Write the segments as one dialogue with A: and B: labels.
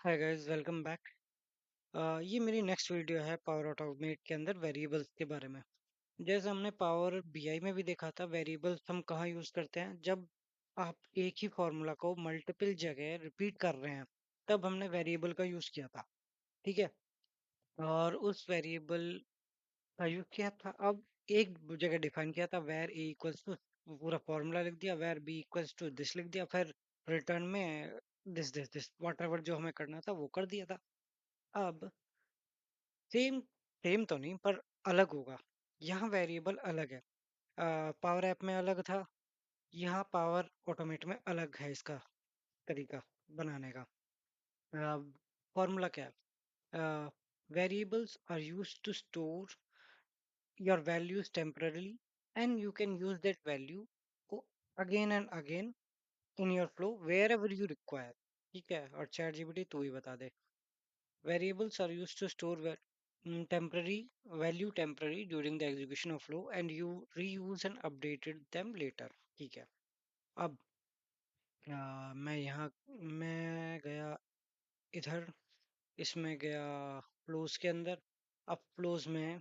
A: Hi guys, welcome back. ये मेरी next video है पावर ऑटोमेट के अंदर वेरिएबल्स के बारे में। जैसे हमने पावर बीआई में भी देखा था, वेरिएबल्स हम कहाँ यूज करते हैं जब आप एक ही फॉर्मूला को मल्टीपल जगह रिपीट कर रहे हैं, तब हमने वेरिएबल का यूज किया था। ठीक है। और उस वेरिएबल का यूज किया था। अब एक जगह डिफाइन किया था, वेर ए इक्वल्स टू, पूरा फॉर्मूला लिख दिया, where B equals to this लिख दिया, फिर रिटर्न में this this this whatever जो हमें करना था वो कर दिया था। अब सेम सेम तो नहीं, पर अलग होगा। यहाँ वेरिएबल अलग है। पावर ऐप में अलग था, यहाँ पावर ऑटोमेट में अलग है इसका तरीका बनाने का। फॉर्मूला क्या है? Variables are used to store your values temporarily and you can use that value again and again in your flow wherever you require. ठीक है। और चैट जीपीटी तू ही बता दे। Variables are used to store temporary value temporary during the execution of flow and you reuse and updated them later. ठीक है। अब मैं गया इधर, इसमें गया फ्लोज के अंदर। अब फ्लोज में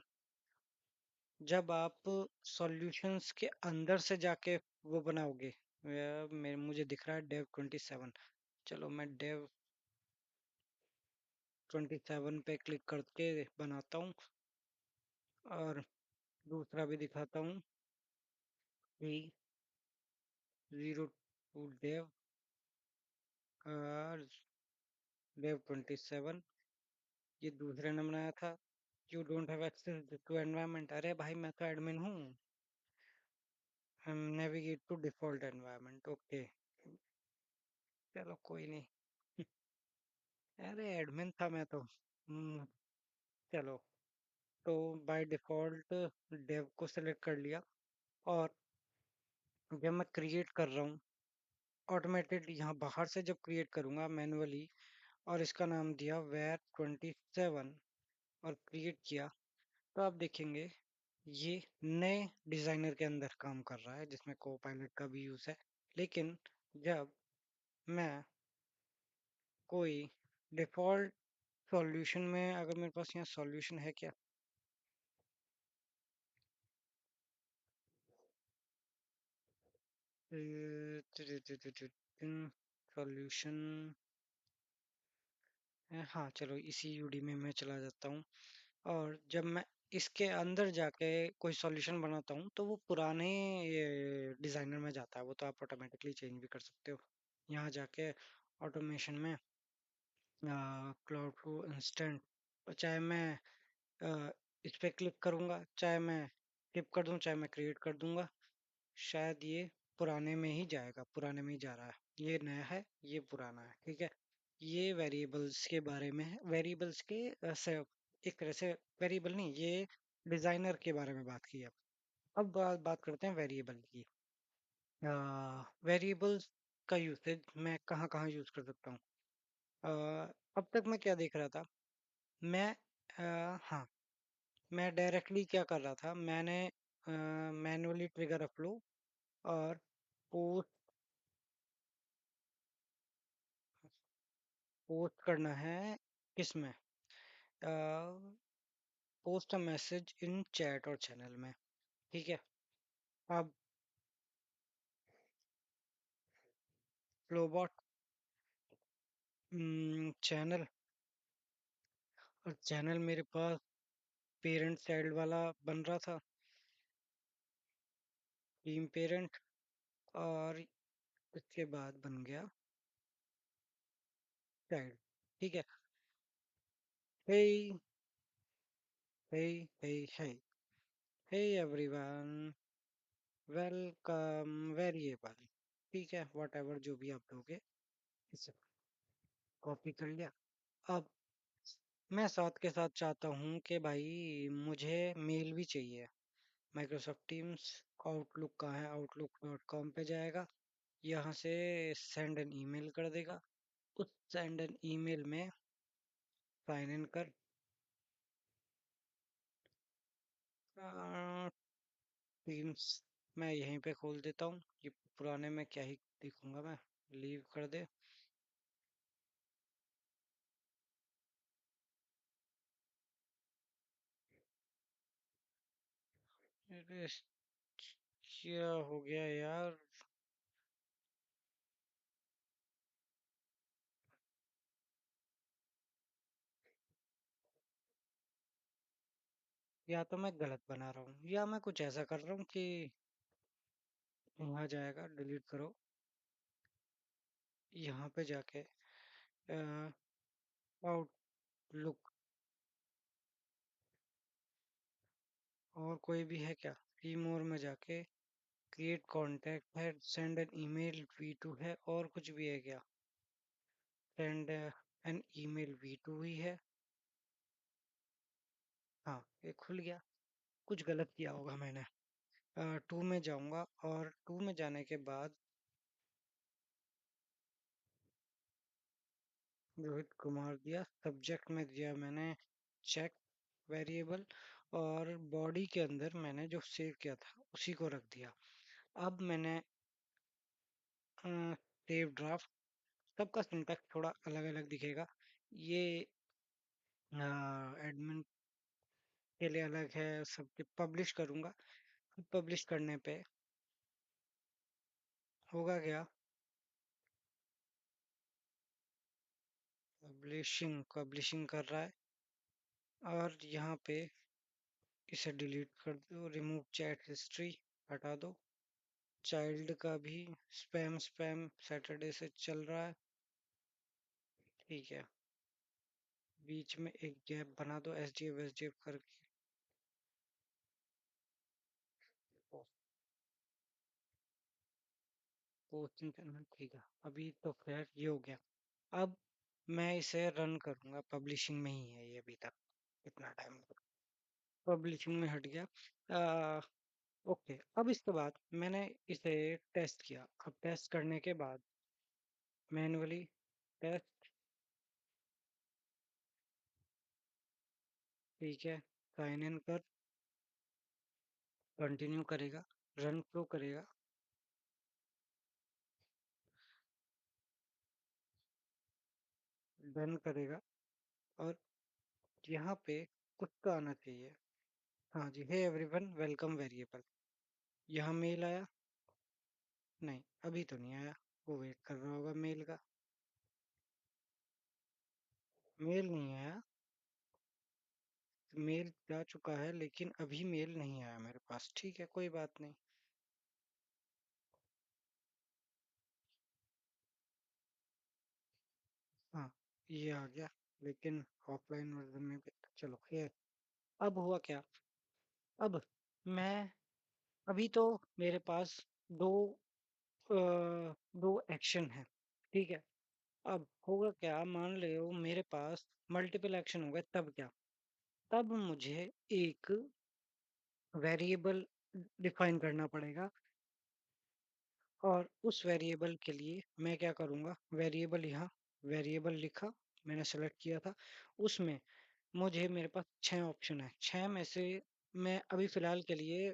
A: जब आप सॉल्यूशंस के अंदर से जाके वो बनाओगे, मुझे दिख रहा है डेव 27। चलो मैं डेव 27 पे क्लिक करके बनाता हूँ और दूसरा भी दिखाता हूँ। 02 डेव 27, ये दूसरे ने बनाया था। You don't have access to environment. अरे भाई, मैं तो एडमिन हूँ। Navigate to default environment. Okay, चलो कोई नहीं। अरे एडमिन था मैं तो। चलो, तो बाय डिफॉल्ट डेव को सिलेक्ट कर लिया। और जब मैं क्रिएट कर रहा हूँ ऑटोमेटेड, यहाँ बाहर से जब क्रिएट करूँगा मैनुअली, और इसका नाम दिया वेर 27 और क्रिएट किया, तो आप देखेंगे ये नए डिजाइनर के अंदर काम कर रहा है जिसमें को पायलट का भी यूज है। लेकिन जब मैं कोई डिफॉल्ट सॉल्यूशन में, अगर मेरे पास यहाँ सॉल्यूशन है क्या, सॉल्यूशन, हाँ चलो इसी यूडी में मैं चला जाता हूँ। और जब मैं इसके अंदर जाके कोई सॉल्यूशन बनाता हूँ तो वो पुराने डिजाइनर में जाता है। वो तो आप ऑटोमेटिकली चेंज भी कर सकते हो यहाँ जाके ऑटोमेशन में। क्लाउड फ्लो इंस्टेंट, चाहे मैं इस पे क्लिक करूंगा, चाहे मैं स्किप कर दूं, चाहे मैं क्रिएट कर दूंगा, शायद ये पुराने में ही जाएगा। पुराने में ही जा रहा है। ये नया है, ये पुराना है। ठीक है। ये वेरिएबल्स के बारे में है। वेरिएबल्स के एक तरह से वेरिएबल नहीं, ये डिजाइनर के बारे में बात की है। अब बात करते हैं वेरिएबल की। वेरिएबल्स का यूसेज मैं कहाँ कहाँ यूज कर सकता हूँ। अब तक मैं क्या देख रहा था, मैं हाँ, मैं डायरेक्टली क्या कर रहा था, मैंने मैनुअली ट्रिगर अपलो और पोस्ट पोस्ट करना है किसमें, post a message in chat और चैनल में। ठीक है। अब फ्लोबॉट चैनल, और चैनल मेरे पास पेरेंट चाइल्ड वाला बन रहा था, टीम पेरेंट। और उसके बाद बन गया चाइल्ड। ठीक है। हे हे हे हे हे एवरीवन, वेलकम वेरिएबल। ठीक है, वॉट एवर जो भी आप लोगे, इसे कॉपी कर लिया। अब मैं साथ के साथ चाहता हूँ कि भाई मुझे मेल भी चाहिए। माइक्रोसॉफ्ट टीम्स आउटलुक का है, outlook.com पे जाएगा, यहाँ से सेंड एन ईमेल कर देगा। उस सेंड एन ईमेल में साइन इन कर, टीम्स मैं यहीं पे खोल देता हूँ। ये पुराने में क्या ही दिखूंगा मैं, लीव कर दे। अरे क्या हो गया यार। या तो मैं गलत बना रहा हूँ या मैं कुछ ऐसा कर रहा हूँ कि वहाँ जाएगा, डिलीट करो, यहाँ पे जाके आउटलुक, और कोई भी है क्या, की मोर में जाके क्रिएट कॉन्टैक्ट है, सेंड एन ईमेल V2 है, और कुछ भी है क्या, सेंड एन ईमेल V2 ही है। हाँ, ये खुल गया। कुछ गलत किया होगा मैंने। टू में जाऊंगा और टू में जाने के बाद रोहित कुमार दिया, सब्जेक्ट में दिया मैंने चेक वेरिएबल, और बॉडी के अंदर मैंने जो सेव किया था उसी को रख दिया। अब मैंने सेव ड्राफ्ट, सबका सिंटैक्स थोड़ा अलग अलग दिखेगा। ये एडमिन के लिए अलग है, सबके पब्लिश करूंगा। पब्लिश करने पे होगा क्या, पब्लिशिंग पब्लिशिंग कर रहा है, और यहाँ पे इसे डिलीट कर दो, रिमूव चैट हिस्ट्री हटा दो, चाइल्ड का भी स्पैम स्पैम सैटरडे से चल रहा है, ठीक है। बीच में एक गैप बना दो, एस डी एफ करके। पोस्टिंग करना, ठीक है। अभी तो खैर ये हो गया। अब मैं इसे रन करूंगा, पब्लिशिंग में ही है ये अभी तक, इतना टाइम पब्लिशिंग में हट गया। आ, ओके, अब इसके बाद मैंने इसे टेस्ट किया। अब टेस्ट करने के बाद मैन्युअली टेस्ट, ठीक है, साइन इन कर, कंटिन्यू करेगा, रन फ्लो करेगा, डन करेगा, और यहाँ पे कुछ तो आना चाहिए। हाँ जी, हे एवरीवन वेलकम वेरिएबल। यहाँ मेल आया? नहीं, अभी तो नहीं आया। वो वेट कर रहा होगा मेल का। मेल नहीं आया। मेल जा चुका है लेकिन अभी मेल नहीं आया मेरे पास, ठीक है, कोई बात नहीं। हाँ, ये आ गया, लेकिन ऑफलाइन वर्जन में भी, चलो ये। अब हुआ क्या, अब मैं, अभी तो मेरे पास दो दो एक्शन है, ठीक है। अब होगा क्या, मान लो मेरे पास मल्टीपल एक्शन हो गए, तब क्या, तब मुझे एक वेरिएबल डिफाइन करना पड़ेगा, और उस वेरिएबल के लिए मैं क्या करूँगा, वेरिएबल, यहाँ वेरिएबल लिखा, मैंने सेलेक्ट किया था, उसमें मुझे, मेरे पास 6 ऑप्शन है, 6 में से मैं अभी फिलहाल के लिए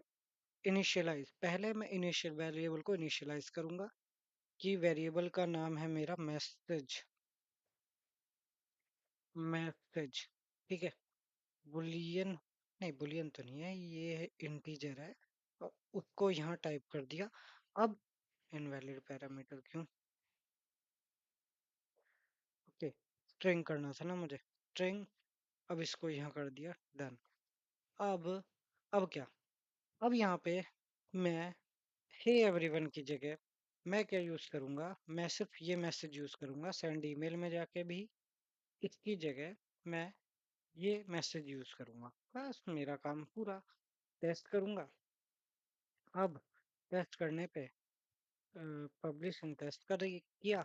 A: इनिशियलाइज, पहले मैं इनिशियल वेरिएबल को इनिशियलाइज करूंगा, कि वेरिएबल का नाम है मेरा मैसेज, मैसेज, ठीक है। बुलियन, नहीं बुलियन तो नहीं है, ये इंटीजर है, और उसको यहाँ टाइप कर दिया। अब इनवैलिड पैरामीटर क्यों, ओके, स्ट्रिंग करना था ना मुझे, स्ट्रिंग, अब इसको यहाँ कर दिया, डन। अब अब क्या, अब यहाँ पे मैं हे एवरीवन की जगह मैं क्या यूज करूंगा, मैं सिर्फ ये मैसेज यूज करूंगा, सेंड ईमेल में जाके भी इसकी जगह मैं ये मैसेज यूज करूंगा, बस मेरा काम पूरा। टेस्ट करूंगा। अब टेस्ट करने पे पब्लिश एंड टेस्ट कर किया,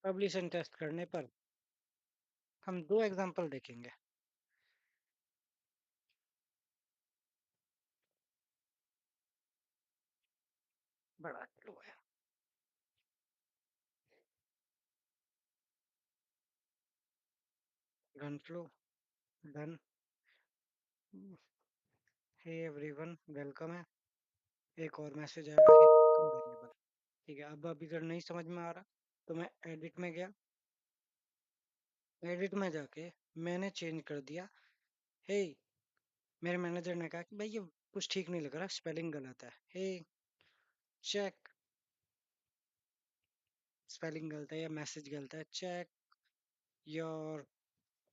A: पब्लिश एंड टेस्ट करने पर हम दो एग्जांपल देखेंगे। बड़ा स्लो है। Run flow, done, hey everyone welcome है, एक और मैसेज आएगा, हे वेरिएबल, ठीक है। अब अगर नहीं समझ में आ रहा तो मैं एडिट में गया, एडिट में जाके मैंने चेंज कर दिया, हे मेरे मैनेजर ने कहा कि भाई ये कुछ ठीक नहीं लग रहा, स्पेलिंग गलत है। हे चेक, स्पेलिंग गलत है या मैसेज गलत है, check your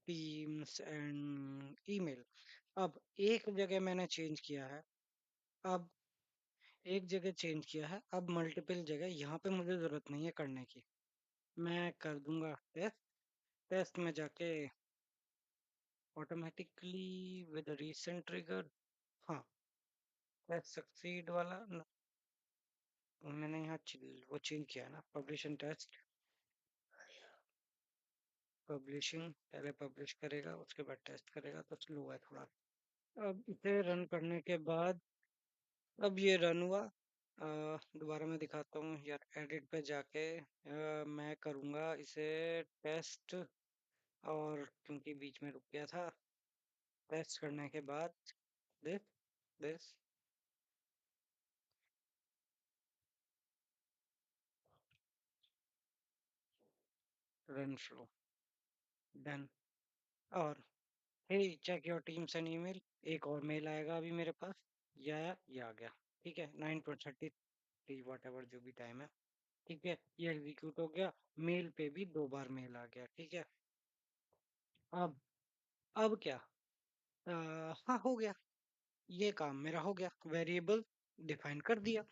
A: teams and email. अब एक जगह मैंने चेंज किया है, अब एक जगह चेंज किया है, अब मल्टीपल जगह यहाँ पे मुझे जरूरत नहीं है करने की। मैं कर दूंगा टेस्ट। टेस्ट में जाके ऑटोमेटिकली विद रीसेंट ट्रिगर, हाँ, टेस्ट सक्सीड वाला मैंने यहाँ वो चेंज किया है ना, पब्लिश एंड टेस्ट। पब्लिशिंग पहले पब्लिश करेगा, उसके बाद टेस्ट करेगा, तो स्लो है थोड़ा। अब इसे रन करने के बाद, अब ये रन हुआ। दोबारा मैं दिखाता हूँ यार, एडिट पे जाके मैं करूँगा इसे टेस्ट। और क्योंकि बीच में रुक गया था, टेस्ट करने के बाद this this run flow done. और hey check your teams and email, एक और मेल आएगा अभी मेरे पास। ये आया, ये आ गया। ठीक है, 9:33 वॉट एवर जो भी टाइम है। ठीक है, ये एग्जीक्यूट हो गया। मेल पे भी 2 बार मेल आ गया। ठीक है, अब क्या, हाँ हो गया, ये काम मेरा हो गया, वेरिएबल डिफाइन कर दिया।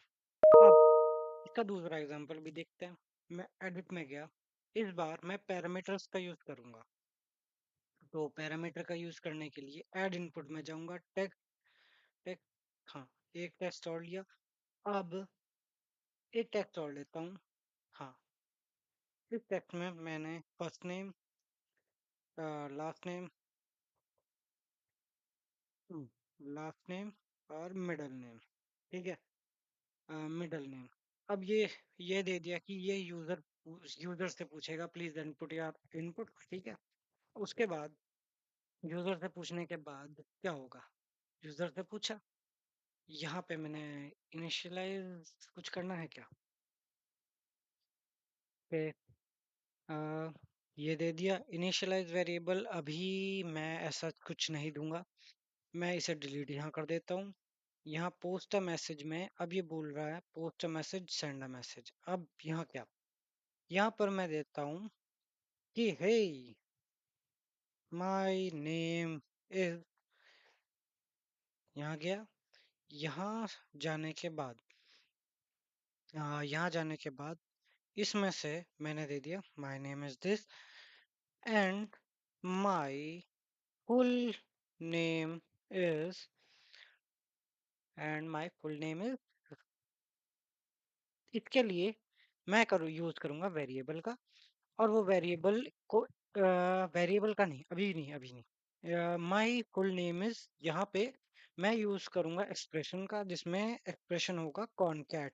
A: अब इसका दूसरा एग्जांपल भी देखते हैं। मैं एडिट में गया, इस बार मैं पैरामीटर्स का यूज करूंगा। तो पैरामीटर का यूज करने के लिए ऐड इनपुट में जाऊंगा, टेक्स्ट टेक्स्ट, हाँ, एक टेक्स्ट और लिया। अब एक टेक्स्ट और लेता हूँ। हाँ, इस टेक्स्ट में मैंने first name, last name, last name और मिडल नेम। ठीक है, मिडल नेम। अब ये दे दिया कि ये यूजर से पूछेगा प्लीज इनपुट या इनपुट। ठीक है, उसके बाद यूजर से पूछने के बाद क्या होगा, यूजर से पूछा, यहाँ पे मैंने इनिशियलाइज कुछ करना है क्या, पे ये दे दिया इनिशियलाइज वेरिएबल। अभी मैं ऐसा कुछ नहीं दूंगा, मैं इसे डिलीट यहाँ कर देता हूँ। यहाँ पोस्ट अ मैसेज में अब ये बोल रहा है post a message, send a message. अब यहाँ क्या, यहाँ पर मैं देता हूँ कि हे माय नेम इज, यहाँ गया। यहाँ जाने के बाद, यहाँ जाने के बाद इसमें से मैंने दे दिया my name is this and my full name is, and my full name is. इसके लिए मैं यूज करूंगा वेरिएबल का, और वो वेरिएबल को, वेरिएबल का नहीं, अभी नहीं, माय फुल नेम इज, यहाँ पे मैं यूज करूंगा एक्सप्रेशन का, जिसमें एक्सप्रेशन होगा कॉनकैट।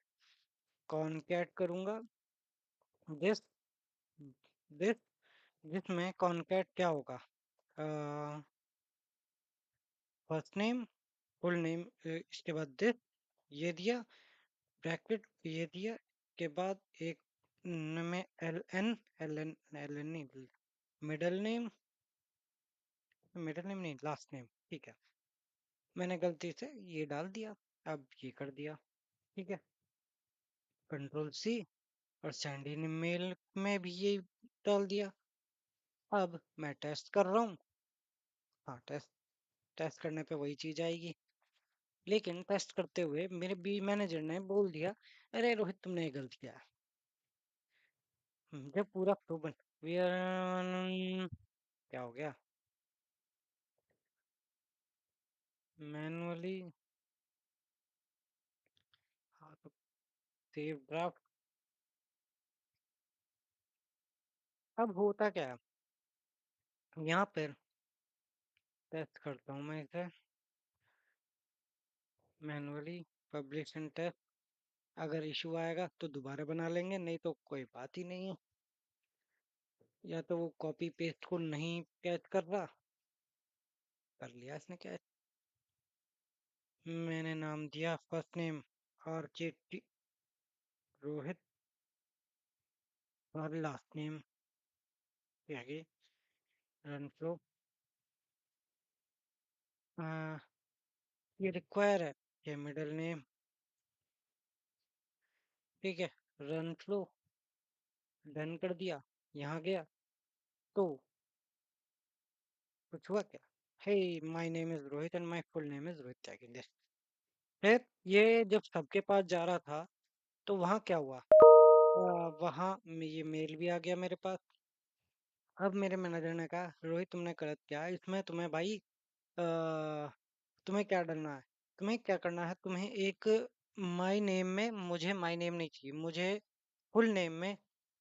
A: कॉनकैट करूंगा दिस दिस, जिसमें कॉनकैट क्या होगा, फर्स्ट नेम, फुल नेम, इसके बाद दिस, ये दिया ब्रैकेट, ये दिया के बाद एक में एल एन नहीं, मिडल नेम, मिडल नेम नहीं, लास्ट नेम। ठीक है, मैंने गलती से ये डाल दिया, अब ये कर दिया। ठीक है, कंट्रोल सी, और सेंड इन मेल में भी ये डाल दिया। अब मैं टेस्ट कर रहा हूँ। हाँ, टेस्ट टेस्ट करने पे वही चीज आएगी, लेकिन टेस्ट करते हुए मेरे बी मैनेजर ने बोल दिया अरे रोहित तुमने ये गलत किया है। जब पूरा फ्लो बन, क्या हो गया, मैनुअली, हाँ तो सेव ड्राफ्ट। अब होता क्या है, यहाँ पर टेस्ट करता हूँ मैं इसे मैनुअली, पब्लिश एंड टेस्ट। अगर इशू आएगा तो दोबारा बना लेंगे, नहीं तो कोई बात ही नहीं है। या तो वो कॉपी पेस्ट को नहीं कैच कर रहा, कर लिया इसने कैच। मैंने नाम दिया फर्स्ट नेम और चेटी रोहित, और लास्ट नेम आगे रन फ्लो। ये रिक्वायर है, ये मिडिल नेम। ठीक है, रन फ्लो डन कर दिया, यहाँ गया तो कुछ हुआ क्या? Hey, my name is Rohit and my full name is Rohit Tyagi. फिर ये जब सबके पास जा रहा था तो वहां क्या हुआ? वहां ये मेल भी आ गया मेरे पास। अब मेरे मैनेजर ने कहा, रोहित तुमने गलत किया, इसमें तुम्हें भाई तुम्हें क्या डरना है, तुम्हें क्या करना है, तुम्हें एक माई नेम में, मुझे माई नेम नहीं चाहिए, मुझे फुल नेम में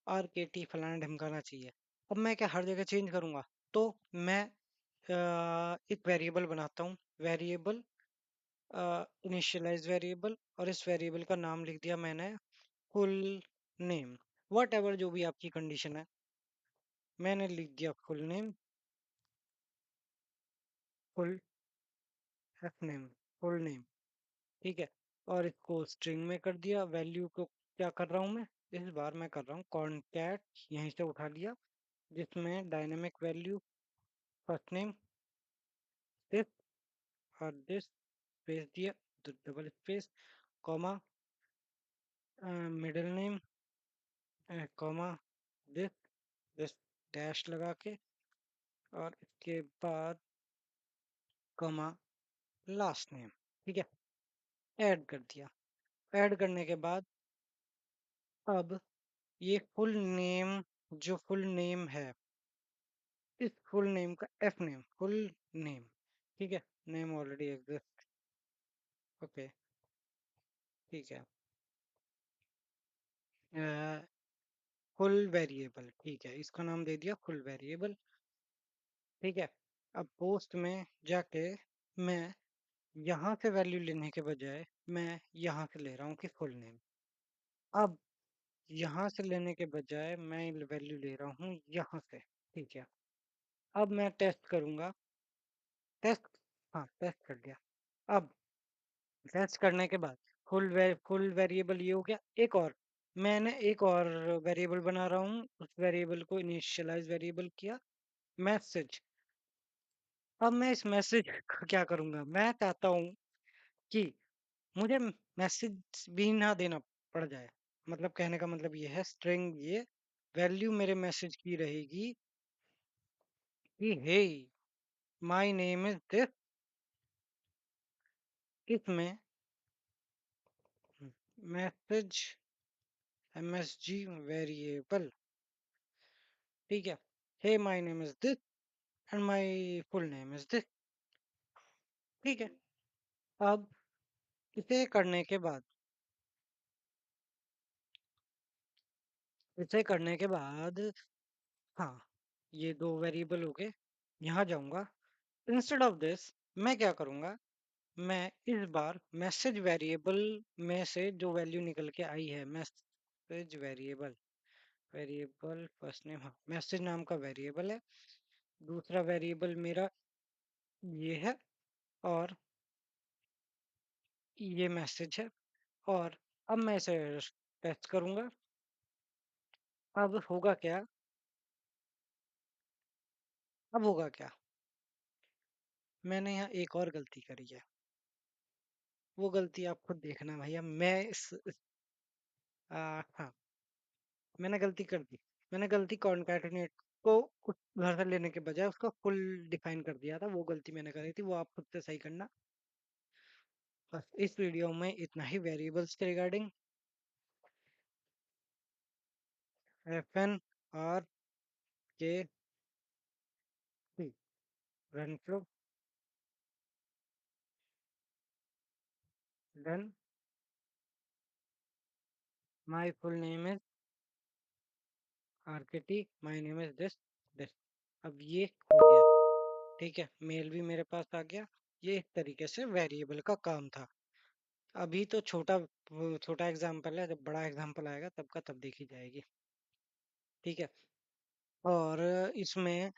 A: RKT फलाना ढिमकाना चाहिए। अब मैं क्या हर जगह चेंज करूंगा? तो मैं एक वेरिएबल बनाता हूँ, वेरिएबल इनिशियलाइज वेरिएबल, और इस वेरिएबल का नाम लिख दिया मैंने फुल नेम। वट एवर जो भी आपकी कंडीशन है, मैंने लिख दिया full name, full F name, full name. ठीक है, और इसको स्ट्रिंग में कर दिया। वैल्यू को क्या कर रहा हूँ मैं? इस बार मैं कर रहा हूँ कॉन्कैट, यहीं से उठा लिया, जिसमें dynamic value first name this, और दिस स्पेस दिया, double space, comma, middle name, comma, this, this dash लगा के, और इसके बाद कॉमा, लास्ट नेम। ठीक है, ऐड कर दिया। ऐड करने के बाद अब ये फुल नेम, जो फुल नेम है, इस फुल नेम का एफ नेम, फुल नेम। ठीक है, नेम ऑलरेडी एग्जिस्ट। ओके, ठीक है, फुल वेरिएबल। ठीक है, इसका नाम दे दिया फुल वेरिएबल। ठीक है, अब पोस्ट में जाके मैं यहाँ से वैल्यू लेने के बजाय मैं यहाँ से ले रहा हूँ कि फुल नेम। अब यहाँ से लेने के बजाय मैं वैल्यू ले रहा हूँ यहाँ से। ठीक है, अब मैं टेस्ट करूंगा। टेस्ट, हाँ टेस्ट कर दिया। अब टेस्ट करने के बाद फुल वेरिएबल ये हो गया। एक और, मैंने एक और वेरिएबल बना रहा हूँ, उस वेरिएबल को इनिशियलाइज वेरिएबल किया, मैसेज। अब मैं इस मैसेज को क्या करूंगा? मैं चाहता हूँ कि मुझे मैसेज भी ना देना पड़ जाए। मतलब कहने का मतलब ये है, स्ट्रिंग ये वैल्यू मेरे मैसेज की रहेगी कि hey, my name is this, इसमें मैसेज MSG वेरिएबल। ठीक है, hey my name is this and my full name is this. ठीक है, अब इसे करने के बाद, इसे करने के बाद, हाँ, ये दो वेरिएबल हो गए। यहाँ जाऊंगा, इंस्टेड ऑफ दिस मैं क्या करूंगा? मैं इस बार मैसेज वेरिएबल में से जो वैल्यू निकल के आई है, message variable, variable first name, हाँ मैसेज नाम का वेरिएबल है, दूसरा वेरिएबल मेरा ये है, और ये मैसेज है। और अब मैं इसे टेस्ट करूंगा। अब होगा क्या? अब होगा क्या? मैंने यहाँ एक और गलती करी है। वो गलती आप खुद देखना भैया। मैं हाँ, मैंने गलती कर दी। मैंने गलती कॉन्कैटिनेट को उस घर से लेने के बजाय उसका फुल डिफाइन कर दिया था। वो गलती मैंने करी थी, वो आप खुद से सही करना। बस इस वीडियो में इतना ही वेरिएबल्स के regarding. FNRKT run flow done, my full name is RKT, my name is this this. अब ये हो गया। ठीक है, मेल भी मेरे पास आ गया। ये एक तरीके से वेरिएबल का काम था। अभी तो छोटा, वो छोटा एग्जांपल है, जब बड़ा एग्जांपल आएगा तब का तब देखी जाएगी। ठीक है, और इसमें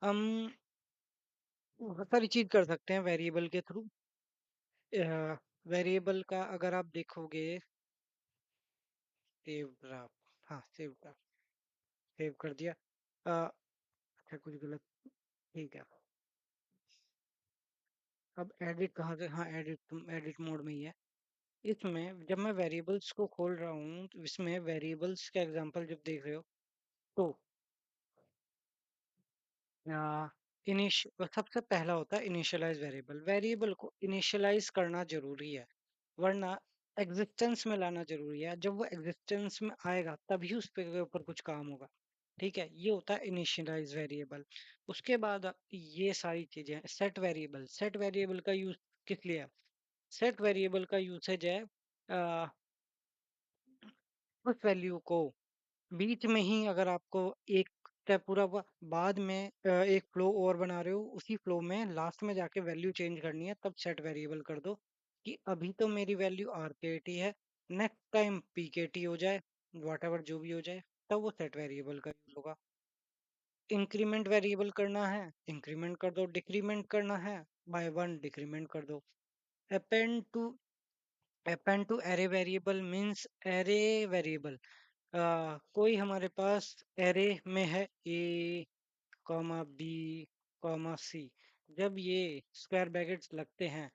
A: हम बहुत सारी चीज कर सकते हैं वेरिएबल के थ्रू। वेरिएबल का अगर आप देखोगे, सेव ग्राफ, हाँ सेव ग्राफ, सेव कर दिया। अच्छा, कुछ गलत, ठीक है, अब एडिट कहाँ से, हाँ एडिट एडिट मोड में ही है। इसमें जब मैं वेरिएबल्स को खोल रहा हूँ तो इसमें वेरिएबल्स का एग्जांपल जब देख रहे हो तो इनिश सबसे पहला होता है इनिशियलाइज वेरिएबल। वेरिएबल को इनिशियलाइज करना जरूरी है, वरना एग्जिस्टेंस में लाना जरूरी है। जब वो एग्जिस्टेंस में आएगा तभी उस पे के ऊपर कुछ काम होगा। ठीक है, ये होता है इनिशियलाइज वेरिएबल। उसके बाद ये सारी चीजें सेट वेरिएबल। सेट वेरिएबल का यूज किस लिए है? सेट वेरिएबल का यूसेज है अ, उस वैल्यू को बीच में ही, अगर आपको एक स्टेप पूरा हुआ बाद में एक फ्लो और बना रहे हो, उसी फ्लो में लास्ट में जाके वैल्यू चेंज करनी है, तब सेट वेरिएबल कर दो कि अभी तो मेरी वैल्यू आरकेटी है, नेक्स्ट टाइम पीकेटी हो जाए, वॉट जो भी हो जाए, तब वो सेट वेरिएबल का यूज होगा। इंक्रीमेंट वेरिएबल करना है, इंक्रीमेंट कर दो। डिक्रीमेंट करना है, बाय वन डिक्रीमेंट कर दो। Append to append to array variable means array variable, कोई हमारे पास एरे में है A comma B comma C, जब ये स्क्वायर ब्रैकेट्स लगते हैं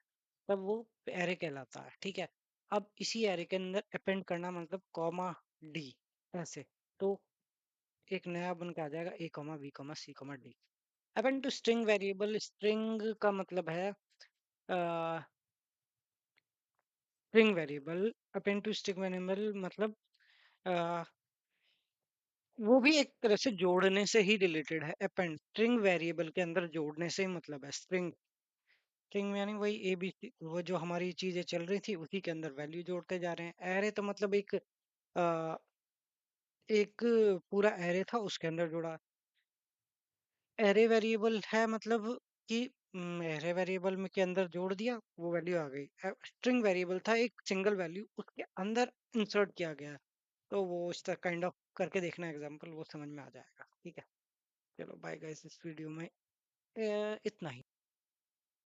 A: तब वो एरे कहलाता है। ठीक है, अब इसी एरे के अंदर अपेंड करना मतलब कॉमा डी, ऐसे तो एक नया बन के आ जाएगा A comma B comma C comma D. Append to string variable, string का मतलब है string variable. Append to string variable मतलब अ, वो भी एक तरह से जोड़ने से ही रिलेटेड है। अपेंड स्ट्रिंग वेरिएबल के अंदर जोड़ने से ही मतलब है। स्ट्रिंग स्ट्रिंग यानी वही ए बी सी, वो जो हमारी चीजें चल रही थी उसी के अंदर वैल्यू जोड़ते जा रहे हैं। एरे तो मतलब एक पूरा एरे था उसके अंदर जोड़ा। एरे वेरिएबल है मतलब कि एरे वेरिएबल में के अंदर जोड़ दिया, वो वैल्यू आ गई। स्ट्रिंग वेरिएबल था एक सिंगल वैल्यू उसके अंदर इंसर्ट किया गया, तो वो इस तरह काइंड ऑफ करके देखना एग्जांपल, वो समझ में आ जाएगा। ठीक है, चलो बाय गाइस, इस वीडियो में इतना ही।